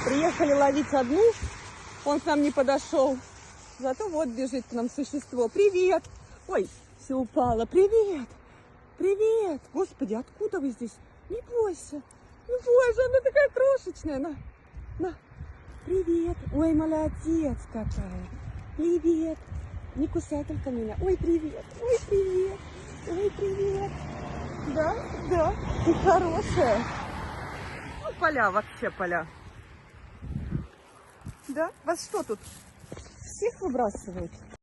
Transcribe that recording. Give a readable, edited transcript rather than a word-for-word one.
Приехали ловить одну, он к нам не подошел. Зато вот бежит к нам существо. Привет! Ой, все упало. Привет! Привет! Господи, откуда вы здесь? Не бойся. Не бойся, она такая крошечная. На. Привет. Ой, молодец какая. Привет. Не кусай только меня. Ой, привет. Ой, привет. Ой, привет. Да, ты хорошая. Ну, поля вообще, поля. Да? Вас что тут? Всех выбрасывают?